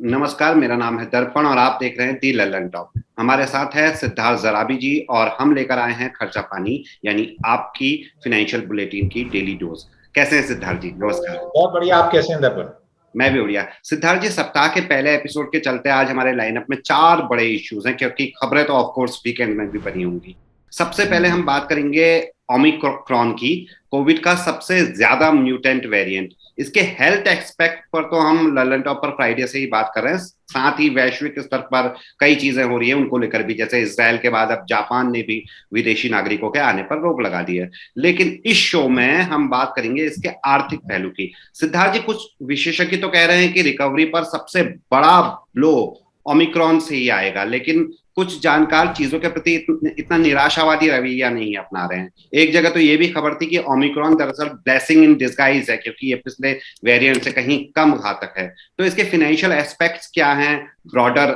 नमस्कार, मेरा नाम है दर्पण और आप देख रहे हैं दी लल्लन टॉक। हमारे साथ है सिद्धार्थ जराबी जी और हम लेकर आए हैं खर्चा पानी यानी आपकी फाइनेंशियल बुलेटिन की डेली डोज। कैसे हैं सिद्धार्थ जी? नमस्कार। बहुत बढ़िया। आप कैसे हैं दर्पण? मैं भी बढ़िया। सिद्धार्थ जी, सप्ताह के पहले एपिसोड के चलते आज हमारे लाइनअप में 4 बड़े इश्यूज हैं, क्योंकि खबरें तो ऑफकोर्स वीकेंड में भी बनी होंगी। सबसे पहले हम बात करेंगे ओमिक्रॉन की, कोविड का सबसे ज्यादा म्यूटेंट वेरिएंट। इसके हेल्थ एक्सपेक्ट पर तो हम लल्लन टॉप पर फ्राइडे से ही बात कर रहे हैं, साथ ही वैश्विक स्तर पर कई चीजें हो रही है उनको लेकर भी, जैसे इसराइल के बाद अब जापान ने भी विदेशी नागरिकों के आने पर रोक लगा दी है। लेकिन इस शो में हम बात करेंगे इसके आर्थिक पहलू की। सिद्धार्थ जी, कुछ विशेषज्ञ तो कह रहे हैं कि रिकवरी पर सबसे बड़ा ब्लो ओमिक्रॉन से ही आएगा, लेकिन कुछ जानकार चीजों के प्रति इतना निराशावादी रवैया नहीं अपना रहे हैं। एक जगह तो ये भी खबर थी कि ओमिक्रॉन दरअसल ब्लेसिंग इन डिस्गाइज है, क्योंकि ये पिछले वेरिएंट से कहीं कम घातक है। तो इसके फाइनेंशियल एस्पेक्ट्स क्या हैं ब्रॉडर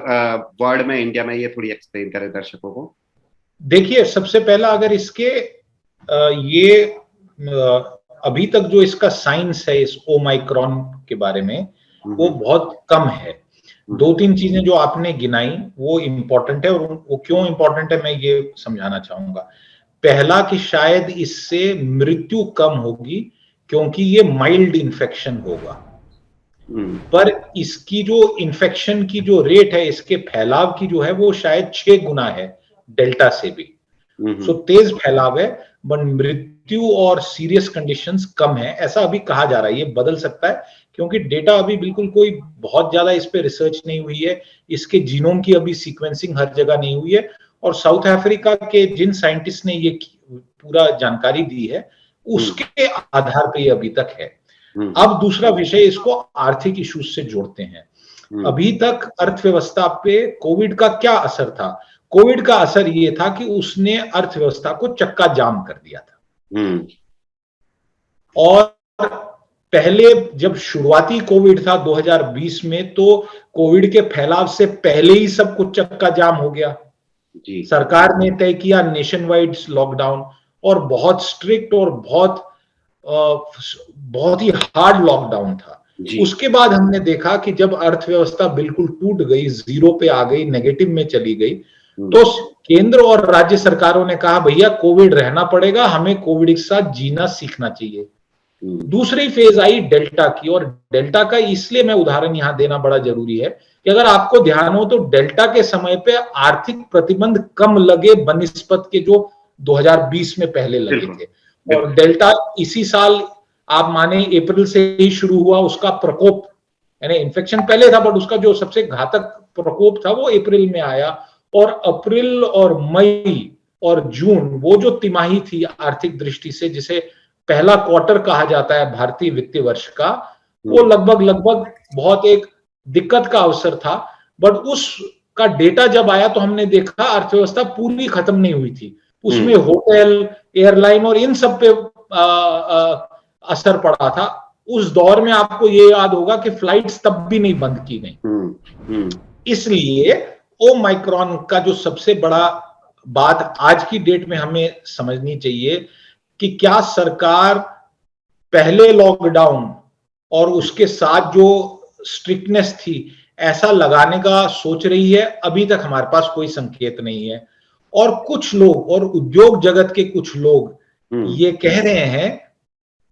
वर्ल्ड में, इंडिया में, ये थोड़ी एक्सप्लेन करें दर्शकों को। देखिए, सबसे पहला अगर इसके ये अभी तक जो इसका साइंस है इस ओमाइक्रॉन के बारे में, वो बहुत कम है। 2-3 चीजें जो आपने गिनाई वो इम्पोर्टेंट है, और वो क्यों इम्पोर्टेंट है मैं ये समझाना चाहूंगा। पहला कि शायद इससे मृत्यु कम होगी क्योंकि ये माइल्ड इन्फेक्शन होगा, पर इसकी जो इन्फेक्शन की जो रेट है, इसके फैलाव की जो है, वो शायद 6 गुना है डेल्टा से भी। सो तेज फैलाव है, बट मृत्यु और सीरियस कंडीशंस कम है, ऐसा अभी कहा जा रहा है। ये बदल सकता है क्योंकि डेटा अभी बिल्कुल कोई बहुत ज्यादा इस पे रिसर्च नहीं हुई है, इसके जीनोम की अभी सीक्वेंसिंग हर जगह नहीं हुई है, और साउथ अफ्रीका के जिन साइंटिस्ट ने ये पूरा जानकारी दी है उसके आधार पे ये अभी तक है। अब दूसरा विषय, इसको आर्थिक इश्यूज से जोड़ते हैं। अभी तक अर्थव्यवस्था पे कोविड का क्या असर था? कोविड का असर ये था कि उसने अर्थव्यवस्था को चक्का जाम कर दिया था। और पहले जब शुरुआती कोविड था 2020 में, तो कोविड के फैलाव से पहले ही सब कुछ चक्का जाम हो गया। सरकार ने तय किया नेशन वाइड लॉकडाउन, और बहुत स्ट्रिक्ट और बहुत ही हार्ड लॉकडाउन था। उसके बाद हमने देखा कि जब अर्थव्यवस्था बिल्कुल टूट गई, जीरो पे आ गई, नेगेटिव में चली गई, तो केंद्र और राज्य सरकारों ने कहा भैया कोविड रहना पड़ेगा, हमें कोविड के साथ जीना सीखना चाहिए। दूसरी फेज आई डेल्टा की, और डेल्टा का इसलिए मैं उदाहरण यहां देना बड़ा जरूरी है कि अगर आपको ध्यान हो तो डेल्टा के समय पे आर्थिक प्रतिबंध कम लगे बनिस्पत के जो 2020 में पहले लगे थे, और डेल्टा इसी साल आप माने अप्रैल से ही शुरू हुआ उसका प्रकोप, यानी इन्फेक्शन पहले था बट उसका जो सबसे घातक प्रकोप था वो अप्रैल में आया। और अप्रैल और मई और जून, वो जो तिमाही थी आर्थिक दृष्टि से, जिसे पहला क्वार्टर कहा जाता है भारतीय वित्तीय वर्ष का, वो लगभग बहुत एक दिक्कत का अवसर था। बट उसका डेटा जब आया तो हमने देखा अर्थव्यवस्था पूरी खत्म नहीं हुई थी, उसमें होटल, एयरलाइन और इन सब पे असर पड़ा था। उस दौर में आपको ये याद होगा कि फ्लाइट्स तब भी नहीं बंद की गई। इसलिए ओमाइक्रॉन का जो सबसे बड़ा बात आज की डेट में हमें समझनी चाहिए कि क्या सरकार पहले लॉकडाउन और उसके साथ जो स्ट्रिक्टनेस थी ऐसा लगाने का सोच रही है? अभी तक हमारे पास कोई संकेत नहीं है। और कुछ लोग और उद्योग जगत के कुछ लोग ये कह रहे हैं,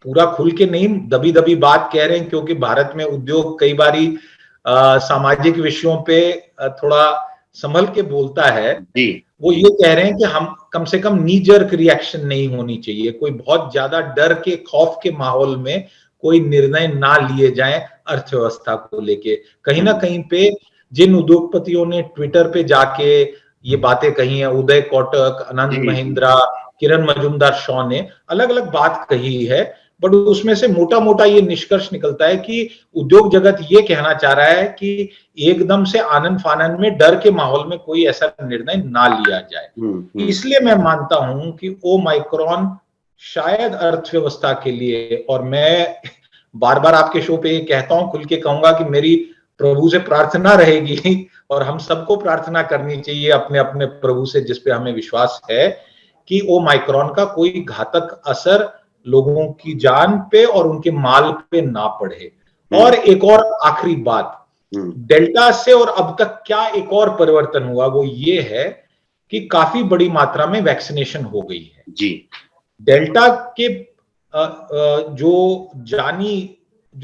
पूरा खुल के नहीं, दबी दबी बात कह रहे हैं, क्योंकि भारत में उद्योग कई बारी सामाजिक विषयों पे थोड़ा संभल के बोलता है। वो ये कह रहे हैं कि हम कम से कम नी जर्क रिएक्शन नहीं होनी चाहिए, कोई बहुत ज्यादा डर के खौफ के माहौल में कोई निर्णय ना लिए जाएं अर्थव्यवस्था को लेके। कहीं ना कहीं पे जिन उद्योगपतियों ने ट्विटर पे जाके ये बातें कही है, उदय कोटक, आनंद महिंद्रा, किरण मजूमदार शॉ ने अलग अलग बात कही है, बट उसमें से मोटा मोटा ये निष्कर्ष निकलता है कि उद्योग जगत ये कहना चाह रहा है कि एकदम से आनंद फानन में डर के माहौल में कोई ऐसा निर्णय ना लिया जाए। इसलिए मैं मानता हूं कि ओमाइक्रॉन शायद अर्थव्यवस्था के लिए, और मैं बार बार आपके शो पे ये कहता हूं, खुल के कहूंगा कि मेरी प्रभु से प्रार्थना रहेगी, और हम सबको प्रार्थना करनी चाहिए अपने अपने प्रभु से जिस पे हमें विश्वास है, कि ओमाइक्रॉन का कोई घातक असर लोगों की जान पे और उनके माल पे ना पड़े। और एक और आखिरी बात, डेल्टा से और अब तक क्या एक और परिवर्तन हुआ वो ये है कि काफी बड़ी मात्रा में वैक्सीनेशन हो गई है जी। डेल्टा के जो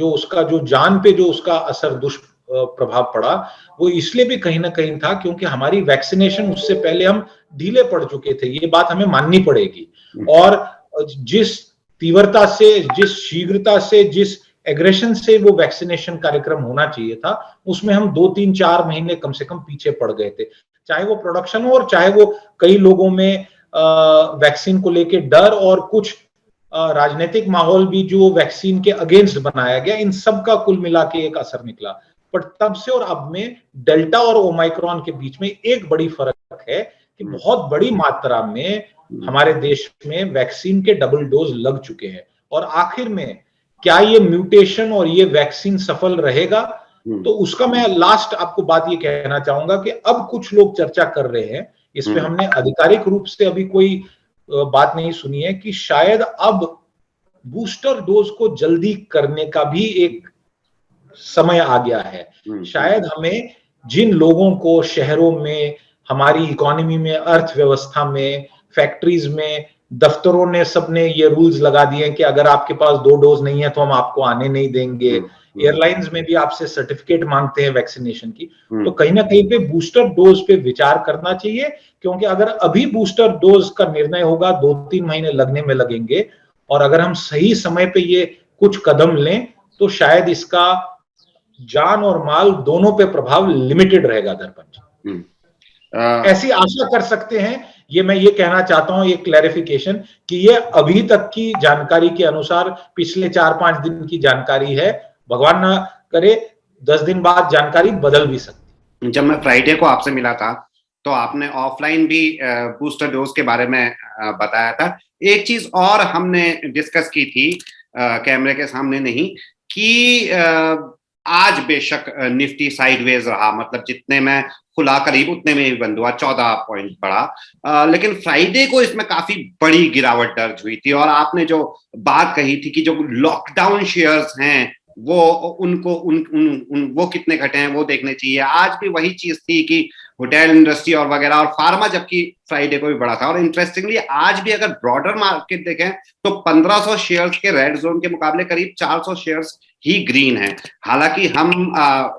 उसका जो जान पे जो उसका असर दुष्प्रभाव पड़ा वो इसलिए भी कहीं ना कहीं था क्योंकि हमारी वैक्सीनेशन उससे पहले हम ढीले पड़ चुके थे, ये बात हमें माननी पड़ेगी। और जिस तीव्रता से, जिस शीघ्रता से, जिस एग्रेशन से वो वैक्सीनेशन कार्यक्रम होना चाहिए था उसमें हम 2-3-4 महीने कम से कम पीछे पड़ गए थे, चाहे वो प्रोडक्शन हो और चाहे वो कई लोगों में वैक्सीन को लेके डर और कुछ राजनीतिक माहौल भी जो वैक्सीन के अगेंस्ट बनाया गया, इन सब का कुल मिला के एक असर निकला। पर तब से और अब में डेल्टा और ओमाइक्रॉन के बीच में एक बड़ी फर्क है कि बहुत बड़ी मात्रा में हमारे देश में वैक्सीन के डबल डोज लग चुके हैं। और आखिर में क्या ये म्यूटेशन और ये वैक्सीन सफल रहेगा, तो उसका मैं लास्ट आपको बात ये कहना चाहूंगा कि अब कुछ लोग चर्चा कर रहे हैं, इस पे हमने आधिकारिक रूप से अभी कोई बात नहीं सुनी है कि शायद अब बूस्टर डोज को जल्दी करने का भी एक समय आ गया है। शायद हमें जिन लोगों को शहरों में, हमारी इकोनॉमी में, अर्थव्यवस्था में, फैक्ट्रीज में, दफ्तरों ने सबने ये रूल्स लगा दिए कि अगर आपके पास 2 डोज नहीं है तो हम आपको आने नहीं देंगे। एयरलाइंस में भी आपसे सर्टिफिकेट मांगते हैं वैक्सीनेशन की। तो कहीं ना कहीं पे बूस्टर डोज पे विचार करना चाहिए, क्योंकि अगर अभी बूस्टर डोज का निर्णय होगा 2-3 महीने लगने में लगेंगे, और अगर हम सही समय पे ये कुछ कदम लें तो शायद इसका जान और माल दोनों पे प्रभाव लिमिटेड रहेगा। दर्पण ऐसी आशा कर सकते हैं, ये मैं ये कहना चाहता हूं, ये क्लैरिफिकेशन कि ये अभी तक की जानकारी के अनुसार पिछले 4-5 दिन की जानकारी है, भगवान ना करे 10 दिन बाद जानकारी बदल भी सकती। जब मैं फ्राइडे को आपसे मिला था तो आपने ऑफलाइन भी बूस्टर डोज के बारे में बताया था। एक चीज और हमने डिस्कस की थी कैमरे के सामने नहीं, कि आज बेशक निफ्टी साइडवेज रहा, मतलब जितने में खुला करीब उतने में ही बंद हुआ, 14 पॉइंट बढ़ा, लेकिन फ्राइडे को इसमें काफी बड़ी गिरावट दर्ज हुई थी। और आपने जो बात कही थी कि जो लॉकडाउन शेयर्स हैं वो उनको वो कितने घटे हैं वो देखने चाहिए। आज भी वही चीज थी कि होटल इंडस्ट्री और वगैरह और फार्मा, जबकि फ्राइडे को भी बढ़ा था। और इंटरेस्टिंगली आज भी अगर ब्रॉडर मार्केट देखें तो 1500 शेयर्स के रेड जोन के मुकाबले करीब 400 शेयर्स ही ग्रीन है। हालांकि हम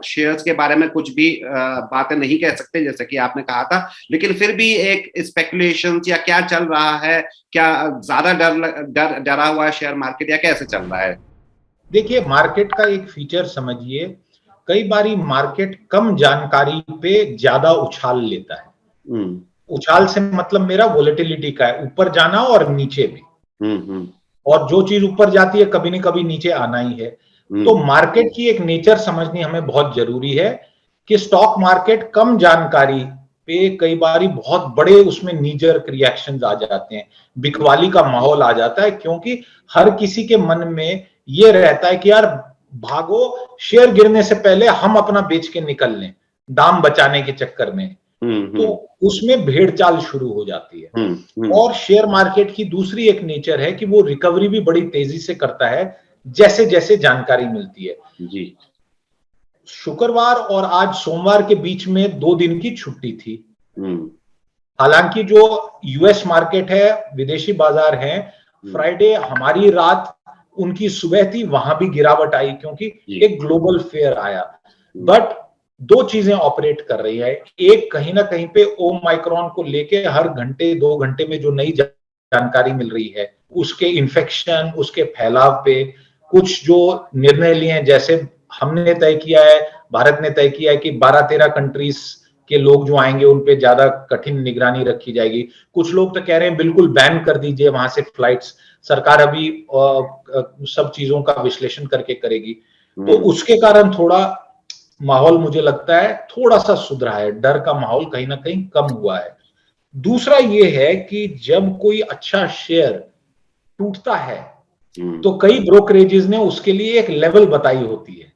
शेयर्स के बारे में कुछ भी बातें नहीं कह सकते जैसे कि आपने कहा था, लेकिन फिर भी एक स्पेकुलेशन या क्या चल रहा है, क्या ज्यादा डरा हुआ है शेयर मार्केट या कैसे चल रहा है? देखिए, मार्केट का एक फीचर समझिए, कई बारी मार्केट कम जानकारी पे ज्यादा उछाल लेता है। उछाल से मतलब मेरा वोलेटिलिटी का है, ऊपर जाना और नीचे भी। और जो चीज ऊपर जाती है कभी न कभी नीचे आना ही है। तो मार्केट की एक नेचर समझनी हमें बहुत जरूरी है कि स्टॉक मार्केट कम जानकारी पे कई बारी बहुत बड़े उसमें नीजर रिएक्शंस आ जाते हैं, बिकवाली का माहौल आ जाता है, क्योंकि हर किसी के मन में ये रहता है कि यार भागो, शेयर गिरने से पहले हम अपना बेच के निकल लें दाम बचाने के चक्कर में। तो उसमें भेड़चाल शुरू हो जाती है। और शेयर मार्केट की दूसरी एक नेचर है कि वो रिकवरी भी बड़ी तेजी से करता है जैसे जैसे जानकारी मिलती है। जी। शुक्रवार और आज सोमवार के बीच में 2 दिन की छुट्टी थी। हालांकि जो यूएस मार्केट है, विदेशी बाजार है, फ्राइडे हमारी रात उनकी सुबह थी, वहां भी गिरावट आई क्योंकि एक ग्लोबल फेयर आया। बट 2 चीजें ऑपरेट कर रही है। एक, कहीं ना कहीं पे ओमाइक्रॉन को लेके हर घंटे 2 घंटे में जो नई जानकारी मिल रही है, उसके इन्फेक्शन, उसके फैलाव पे कुछ जो निर्णय लिए हैं, जैसे हमने तय किया है, भारत ने तय किया है कि 12-13 कंट्रीज के लोग जो आएंगे उन पे ज्यादा कठिन निगरानी रखी जाएगी। कुछ लोग तो कह रहे हैं बिल्कुल बैन कर दीजिए वहां से फ्लाइट्स, सरकार अभी सब चीजों का विश्लेषण करके करेगी। तो उसके कारण थोड़ा माहौल मुझे लगता है थोड़ा सा सुधरा है, डर का माहौल कहीं ना कहीं कम हुआ है। दूसरा ये है कि जब कोई अच्छा शेयर टूटता है तो कई ब्रोकरेजेस ने उसके लिए एक लेवल बताई होती है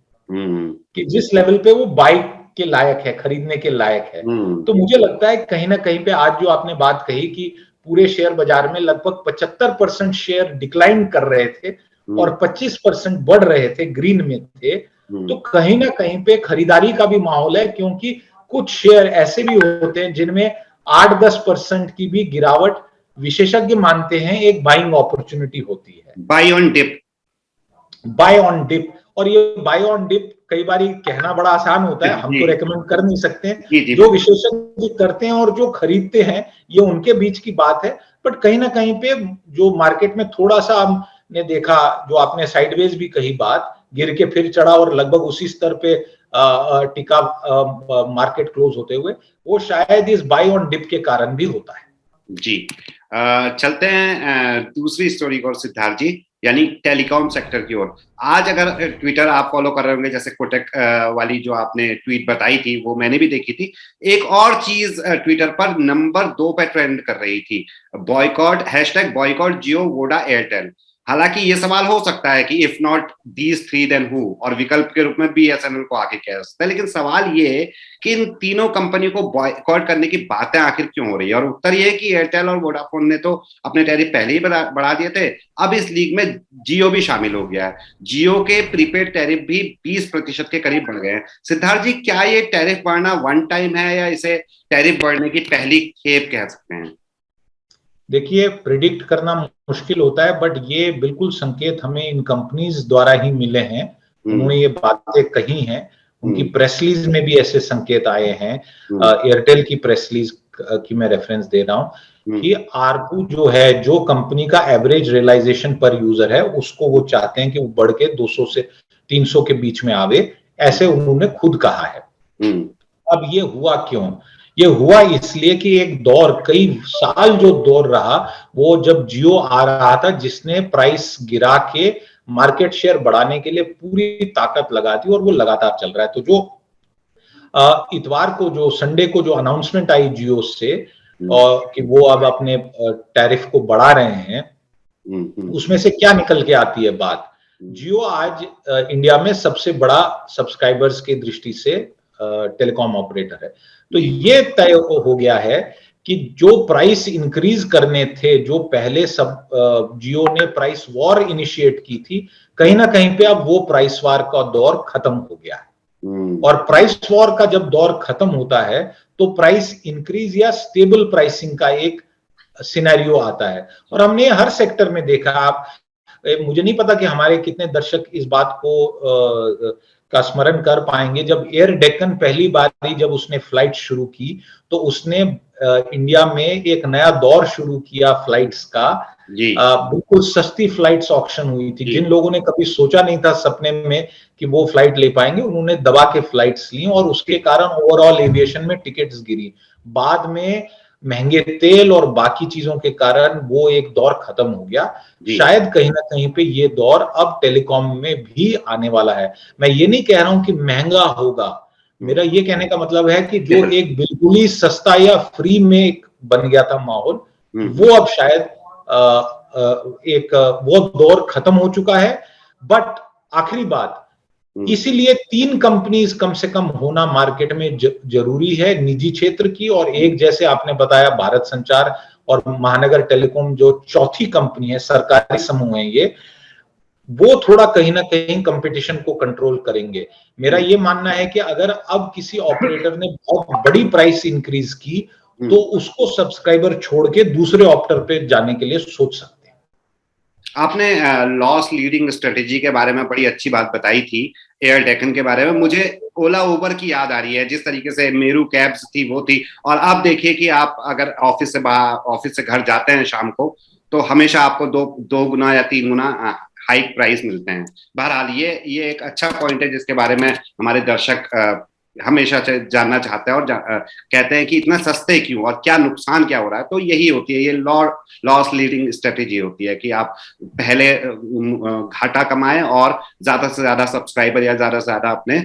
कि जिस लेवल पे वो बाई के लायक है, खरीदने के लायक है। तो मुझे लगता है कहीं ना कहीं पे आज जो आपने बात कही कि पूरे शेयर बाजार में लगभग 75% शेयर डिक्लाइन कर रहे थे और 25% बढ़ रहे थे, ग्रीन में थे, तो कहीं ना कहीं पे खरीदारी का भी माहौल है, क्योंकि कुछ शेयर ऐसे भी होते हैं जिनमें 8-10% की भी गिरावट विशेषज्ञ मानते हैं एक बाइंग अपॉर्चुनिटी होती है। Buy on dip, buy on dip. और ये बाय ऑन डिप कई बार कहना बड़ा आसान होता है, हम तो रेकमेंड कर नहीं सकते हैं। जो विशेषज्ञ करते हैं और जो खरीदते हैं ये उनके बीच की बात है। बट कहीं ना कहीं पे जो मार्केट में थोड़ा सा हमने देखा, जो आपने साइडवेज भी कही बात, गिर के फिर चढ़ा और लगभग उसी स्तर पे टिका मार्केट क्लोज होते हुए, वो शायद इस बाय ऑन डिप के कारण भी होता है। जी चलते हैं दूसरी स्टोरी को सिद्धार्थ जी, यानी टेलीकॉम सेक्टर की ओर। आज अगर ट्विटर आप फॉलो कर रहे होंगे, जैसे कोटक वाली जो आपने ट्वीट बताई थी वो मैंने भी देखी थी, एक और चीज ट्विटर पर नंबर 2 पे ट्रेंड कर रही थी, boycott, #boycott Jio Voda Airtel. हालांकि ये सवाल हो सकता है कि if not these three then who, और विकल्प के रूप में बीएसएनएल को आगे कह सकता है, लेकिन सवाल ये है कि इन तीनों कंपनियों को बॉयकॉट करने की बातें आखिर क्यों हो रही है। और उत्तर ये है कि एयरटेल और वोडाफोन ने तो अपने टैरिफ पहले ही बढ़ा दिए थे, अब इस लीग में जियो भी शामिल हो गया है। जियो के प्रीपेड टैरिफ भी 20% के करीब बढ़ गए हैं। सिद्धार्थ जी, क्या ये टैरिफ बढ़ना वन टाइम है या इसे टैरिफ बढ़ने की पहली खेप कह सकते हैं? देखिए, प्रिडिक्ट करना मुश्किल होता है, बट ये बिल्कुल संकेत हमें इन कंपनीज द्वारा ही मिले हैं। उन्होंने ये बातें कही हैं, उनकी प्रेस रिलीज में भी ऐसे संकेत आए हैं। एयरटेल की प्रेस रिलीज की मैं रेफरेंस दे रहा हूं कि आरपू जो है, जो कंपनी का एवरेज रियलाइजेशन पर यूजर है, उसको वो चाहते हैं कि वो बढ़ के 200 से 300 के बीच में आवे, ऐसे उन्होंने खुद कहा है। अब ये हुआ क्यों? ये हुआ इसलिए कि एक दौर, कई साल जो दौर रहा, वो जब जियो आ रहा था, जिसने प्राइस गिरा के मार्केट शेयर बढ़ाने के लिए पूरी ताकत लगा दी, और वो लगातार चल रहा है। तो जो इतवार को, जो संडे को जो अनाउंसमेंट आई जियो से कि वो अब अपने टैरिफ को बढ़ा रहे हैं, उसमें से क्या निकल के आती है बात? जियो आज इंडिया में सबसे बड़ा सब्सक्राइबर्स की दृष्टि से टेलीकॉम ऑपरेटर है। तो ये तय हो गया है कि जो प्राइस इंक्रीज करने थे, जो पहले सब जियो ने प्राइस वॉर इनिशिएट की थी, कहीं ना कहीं पे अब वो प्राइस वॉर का दौर खत्म हो गया है। और प्राइस वॉर का जब दौर खत्म होता है तो प्राइस इंक्रीज या स्टेबल प्राइसिंग का एक सिनेरियो आता है। और हमने हर सेक्टर में देखा। आप, मुझे नहीं पता कि हमारे कितने दर्शक इस बात को का स्मरण कर पाएंगे, जब एयर डेक्कन पहली बार जब उसने फ्लाइट शुरू की, तो उसने इंडिया में एक नया दौर शुरू किया फ्लाइट्स का। बिल्कुल सस्ती फ्लाइट्स ऑक्शन हुई थी। जिन लोगों ने कभी सोचा नहीं था सपने में कि वो फ्लाइट ले पाएंगे, उन्होंने दबा के फ्लाइट्स ली, और उसके कारण ओवरऑल एविएशन में टिकट्स गिरी। बाद में महंगे तेल और बाकी चीजों के कारण वो एक दौर खत्म हो गया। शायद कहीं ना कहीं पे ये दौर अब टेलीकॉम में भी आने वाला है। मैं ये नहीं कह रहा हूं कि महंगा होगा, मेरा ये कहने का मतलब है कि जो एक बिल्कुल ही सस्ता या फ्री में बन गया था माहौल, वो अब शायद वो दौर खत्म हो चुका है। बट आखिरी बात, इसीलिए 3 कंपनीज कम से कम होना मार्केट में जरूरी है, निजी क्षेत्र की, और एक, जैसे आपने बताया, भारत संचार और महानगर टेलीकॉम जो चौथी कंपनी है, सरकारी समूह है ये, वो थोड़ा कहीं ना कहीं कंपटीशन को कंट्रोल करेंगे। मेरा ये मानना है कि अगर अब किसी ऑपरेटर ने बहुत बड़ी प्राइस इंक्रीज की, तो उसको सब्सक्राइबर छोड़ के दूसरे ऑपरेटर पे जाने के लिए सोच सकते हैं। आपने लॉस लीडिंग स्ट्रेटेजी के बारे में बड़ी अच्छी बात बताई थी। एयर डेक्कन के बारे में मुझे ओला उबर की याद आ रही है, जिस तरीके से मेरू कैब्स थी वो थी। और आप देखिए कि आप अगर ऑफिस से घर जाते हैं शाम को, तो हमेशा आपको दो गुना या 3 गुना हाइक प्राइस मिलते हैं। बहरहाल ये एक अच्छा पॉइंट है जिसके बारे में हमारे दर्शक हमेशा जानना चाहते हैं और कहते हैं कि इतना सस्ते क्यों और क्या नुकसान क्या हो रहा है। तो यही होती है, ये लॉस लीडिंग स्ट्रेटेजी होती है कि आप पहले घाटा कमाएं और ज्यादा से ज्यादा सब्सक्राइबर या ज्यादा से ज्यादा अपने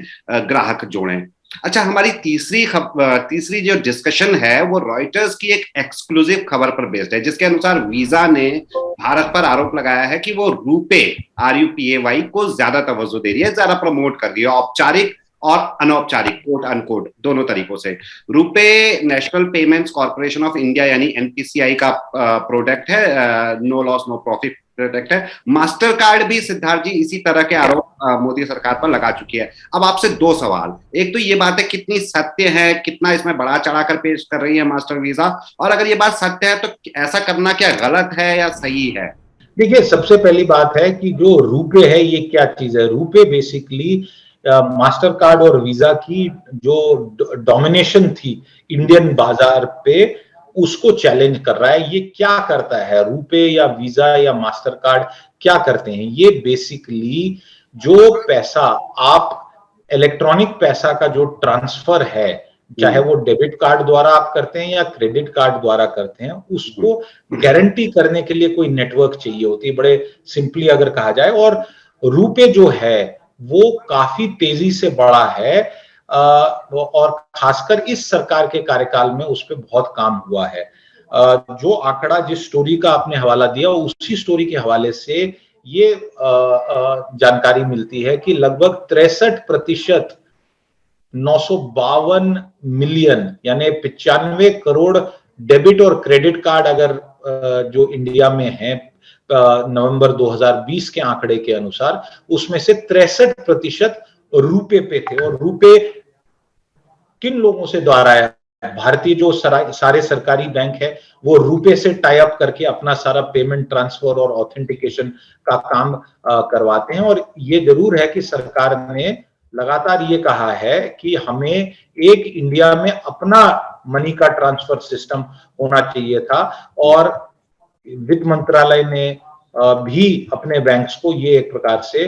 ग्राहक जोड़ें। अच्छा, हमारी तीसरी जो डिस्कशन है वो रॉयटर्स की एक एक्सक्लूसिव खबर पर बेस्ड है, जिसके अनुसार वीजा ने भारत पर आरोप लगाया है कि वो RUPAY को ज्यादा तवज्जो दे रही है, ज्यादा प्रमोट कर रही है, औपचारिक और अनौपचारिक कोट अनकोट दोनों तरीकों से। RuPay National Payments Corporation of India यानी NPCI का प्रोडक्ट है, no loss no profit product है। मास्टर कार्ड भी सिद्धार्थ जी इसी तरह के आरोप मोदी सरकार पर लगा चुकी है। अब आपसे दो सवाल, एक तो ये बात है कितनी सत्य है, कितना इसमें बढ़ा चढ़ाकर पेश कर रही है मास्टर वीजा, और अगर ये बात सत्य है तो ऐसा करना क्या गलत है या सही है? देखिए, सबसे पहली बात है कि जो रुपए है ये क्या चीज है। रुपए बेसिकली मास्टर कार्ड और वीजा की जो डोमिनेशन थी इंडियन बाजार पे, उसको चैलेंज कर रहा है। ये क्या करता है, रुपए या वीजा या मास्टर कार्ड क्या करते हैं? ये बेसिकली जो पैसा आप इलेक्ट्रॉनिक पैसा का जो ट्रांसफर है, चाहे वो डेबिट कार्ड द्वारा आप करते हैं या क्रेडिट कार्ड द्वारा करते हैं, उसको गारंटी करने के लिए कोई नेटवर्क चाहिए होती है, बड़े सिंपली अगर कहा जाए। और रुपए जो है वो काफी तेजी से बढ़ा है, और खासकर इस सरकार के कार्यकाल में उस पर बहुत काम हुआ है। जो आंकड़ा, जिस स्टोरी का आपने हवाला दिया, उसी स्टोरी के हवाले से ये जानकारी मिलती है कि लगभग 63% 952 मिलियन यानी 95 करोड़ डेबिट और क्रेडिट कार्ड अगर जो इंडिया में है नवंबर 2020 के आंकड़े के अनुसार, उसमें से 63% रुपए पे थे। और रुपए किन लोगों से द्वारा है? भारतीय जो सारे सरकारी बैंक है वो रुपए से टाई अप करके अपना सारा पेमेंट, ट्रांसफर और ऑथेंटिकेशन का काम करवाते हैं। और ये जरूर है कि सरकार ने लगातार ये कहा है कि हमें एक इंडिया में अपना मनी का ट्रांसफर सिस्टम होना चाहिए था, और वित्त मंत्रालय ने भी अपने बैंक्स को ये एक प्रकार से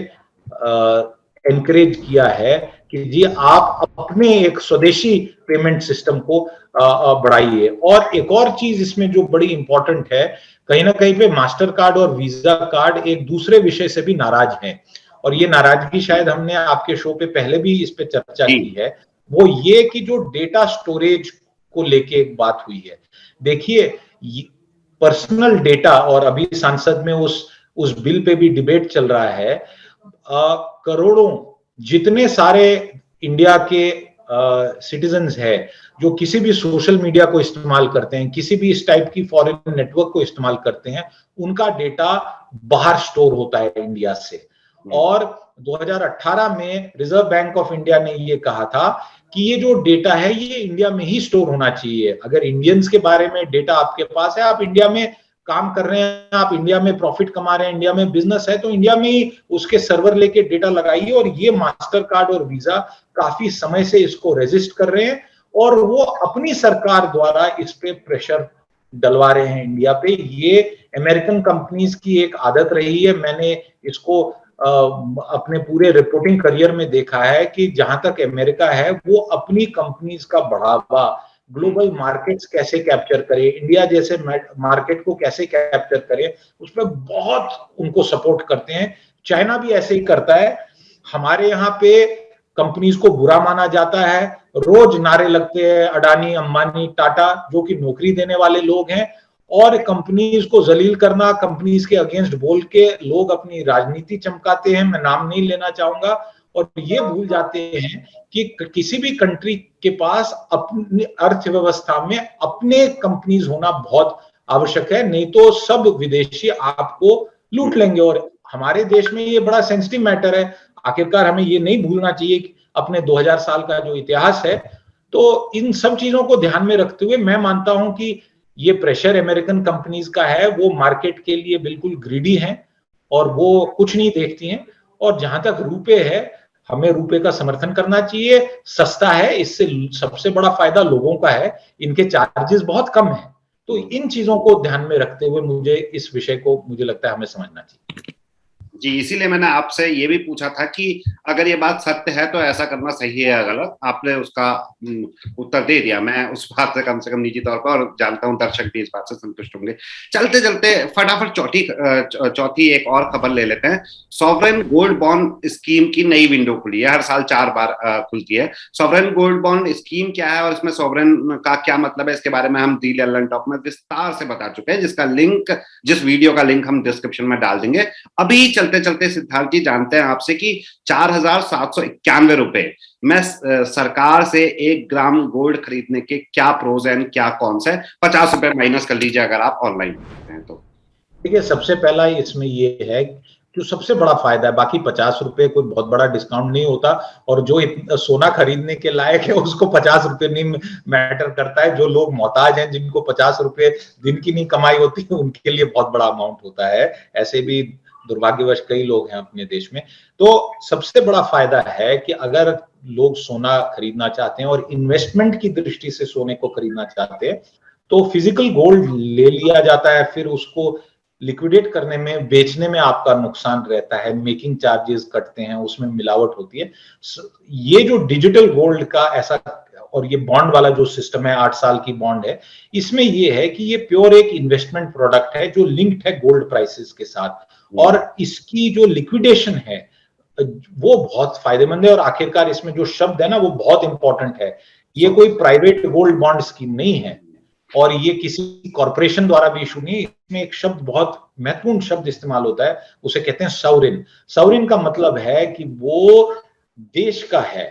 एनकरेज किया है कि जी आप अपने एक स्वदेशी पेमेंट सिस्टम को बढ़ाइए। और एक और चीज इसमें जो बड़ी इंपॉर्टेंट है, कहीं ना कहीं पे मास्टर कार्ड और वीजा कार्ड एक दूसरे विषय से भी नाराज हैं, और ये नाराजगी शायद हमने आपके शो पे पहले भी इस पे चर्चा की है। वो ये कि जो डेटा स्टोरेज को लेके एक बात हुई है। देखिए, पर्सनल डेटा, और अभी संसद में उस बिल पे भी डिबेट चल रहा है। करोड़ों जितने सारे इंडिया के सिटीजन्स है जो किसी भी सोशल मीडिया को इस्तेमाल करते हैं, किसी भी इस टाइप की फॉरेन नेटवर्क को इस्तेमाल करते हैं, उनका डेटा बाहर स्टोर होता है इंडिया से। और 2018 में रिजर्व बैंक ऑफ इंडिया ने ये कहा था कि ये जो डेटा है ये इंडिया में ही स्टोर होना चाहिए। अगर इंडियंस के बारे में डेटा आपके पास है, आप इंडिया में काम कर रहे हैं, आप इंडिया में प्रॉफिट कमा रहे हैं, इंडिया में बिजनेस है, तो इंडिया में ही उसके सर्वर लेके डेटा लगाइए। और ये मास्टर कार्ड और वीजा काफी समय से इसको रेजिस्ट कर रहे हैं, और वो अपनी सरकार द्वारा इस पे प्रेशर डलवा रहे हैं इंडिया पे। ये अमेरिकन कंपनीज की एक आदत रही है। मैंने इसको अपने पूरे रिपोर्टिंग करियर में देखा है कि जहां तक अमेरिका है, वो अपनी कंपनीज का बढ़ावा ग्लोबल मार्केट्स कैसे कैप्चर करे, इंडिया जैसे मार्केट को कैसे कैप्चर करे, उस पर बहुत उनको सपोर्ट करते हैं। चाइना भी ऐसे ही करता है। हमारे यहाँ पे कंपनीज को बुरा माना जाता है, रोज नारे लगते हैं अडानी, अंबानी, टाटा, जो कि नौकरी देने वाले लोग हैं, और कंपनीज को जलील करना, कंपनीज के अगेंस्ट बोल के लोग अपनी राजनीति चमकाते हैं। मैं नाम नहीं लेना चाहूंगा। और ये भूल जाते हैं कि किसी भी कंट्री के पास अपनी अर्थव्यवस्था में अपने कंपनीज होना बहुत आवश्यक है, नहीं तो सब विदेशी आपको लूट लेंगे। और हमारे देश में ये बड़ा सेंसिटिव मैटर है। आखिरकार हमें ये नहीं भूलना चाहिए कि अपने 2000 साल का जो इतिहास है। तो इन सब चीजों को ध्यान में रखते हुए मैं मानता हूं कि ये प्रेशर अमेरिकन कंपनीज का है, वो मार्केट के लिए बिल्कुल ग्रीडी हैं और वो कुछ नहीं देखती हैं। और जहां तक रुपए है, हमें रुपए का समर्थन करना चाहिए। सस्ता है, इससे सबसे बड़ा फायदा लोगों का है, इनके चार्जेस बहुत कम है। तो इन चीजों को ध्यान में रखते हुए मुझे इस विषय को मुझे लगता है हमें समझना चाहिए। जी, इसीलिए मैंने आपसे ये भी पूछा था कि अगर ये बात सत्य है तो ऐसा करना सही है या गलत। आपने उसका उत्तर दे दिया। मैं उस बात से कम निजी तौर पर, और जानता हूं दर्शक भी इस बात से संतुष्ट होंगे। चलते चलते फटाफट चौथी एक और खबर ले लेते हैं। सॉवरेन गोल्ड बॉन्ड स्कीम की नई विंडो खुली है। हर साल 4 बार खुलती है। सॉवरेन गोल्ड बॉन्ड स्कीम क्या है और इसमें सॉवरेन का क्या मतलब है, इसके बारे में हम दी लल्लन टॉप में विस्तार से बता चुके हैं, जिस वीडियो का लिंक हम डिस्क्रिप्शन में डाल देंगे। अभी चलते चलते सिद्धार्थ जी जानते हैं आपसे कि 4,791 रुपए में सरकार से 1 ग्राम गोल्ड खरीदने के क्या प्रोज एंड क्या कॉन्स है। 50 रुपए माइनस कर लीजिए अगर आप ऑनलाइन खरीदते हैं तो। देखिए सबसे पहला इसमें ये है जो सबसे बड़ा फायदा है, बाकी 50 रुपए कोई बहुत बड़ा डिस्काउंट नहीं होता, और जो सोना खरीदने के लायक है उसको 50 रुपए नहीं मैटर करता है। जो लोग मोहताज हैं, जिनको 50 रुपए दिन की नहीं कमाई होती है, उनके लिए बहुत बड़ा अमाउंट होता है। ऐसे भी दुर्भाग्यवश कई लोग हैं अपने देश में। तो सबसे बड़ा फायदा है कि अगर लोग सोना खरीदना चाहते हैं और इन्वेस्टमेंट की दृष्टि से सोने को खरीदना चाहते हैं, तो फिजिकल गोल्ड ले लिया जाता है, फिर उसको लिक्विडेट करने में, बेचने में आपका नुकसान रहता है, मेकिंग चार्जेस कटते हैं, उसमें मिलावट होती है। ये जो डिजिटल गोल्ड का ऐसा, और ये बॉन्ड वाला जो सिस्टम है, 8 साल की बॉन्ड है, इसमें ये है कि ये प्योर एक इन्वेस्टमेंट प्रोडक्ट है जो लिंक्ड है गोल्ड प्राइसेस के साथ, और इसकी जो लिक्विडेशन है वो बहुत फायदेमंद है। और आखिरकार इसमें जो शब्द है ना, वो बहुत इंपॉर्टेंट है। ये कोई प्राइवेट गोल्ड बॉन्ड स्कीम नहीं है, और ये किसी कॉर्पोरेशन द्वारा भी इशू नहीं। इसमें एक शब्द, बहुत महत्वपूर्ण शब्द इस्तेमाल होता है, उसे कहते हैं सॉवरेन। सॉवरेन का मतलब है कि वो देश का है,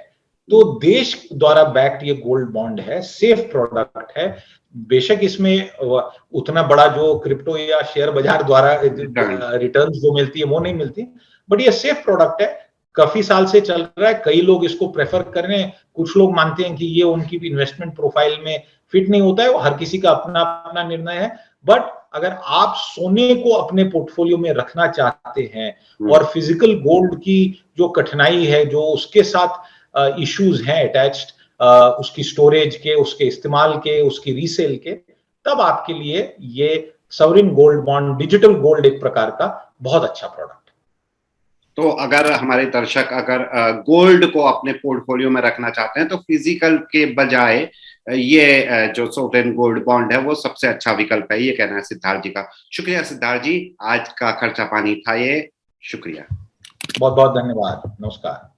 तो देश द्वारा बैक्ड ये गोल्ड बॉन्ड है, सेफ प्रोडक्ट है। बेशक इसमें उतना बड़ा जो क्रिप्टो या शेयर बाजार द्वारा रिटर्न्स जो मिलती है वो नहीं मिलती, बट ये सेफ प्रोडक्ट है, काफी साल से चल रहा है, कई लोग इसको प्रेफर कर रहे हैं। कुछ लोग मानते हैं कि ये उनकी इन्वेस्टमेंट प्रोफाइल में फिट नहीं होता है, वो हर किसी का अपना अपना निर्णय है। बट अगर आप सोने को अपने पोर्टफोलियो में रखना चाहते हैं, और फिजिकल गोल्ड की जो कठिनाई है, जो उसके साथ इश्यूज हैं अटैच्ड, उसकी स्टोरेज के, उसके इस्तेमाल के, उसकी रीसेल के, तब आपके लिए ये sovereign gold bond, digital gold एक प्रकार का बहुत अच्छा प्रोडक्ट। तो अगर हमारे दर्शक अगर गोल्ड को अपने पोर्टफोलियो में रखना चाहते हैं, तो फिजिकल के बजाय ये जो सॉवरेन गोल्ड बॉन्ड है वो सबसे अच्छा विकल्प है, ये कहना है सिद्धार्थ जी का। शुक्रिया सिद्धार्थ जी, आज का खर्चा पानी था ये, शुक्रिया। बहुत बहुत धन्यवाद, नमस्कार।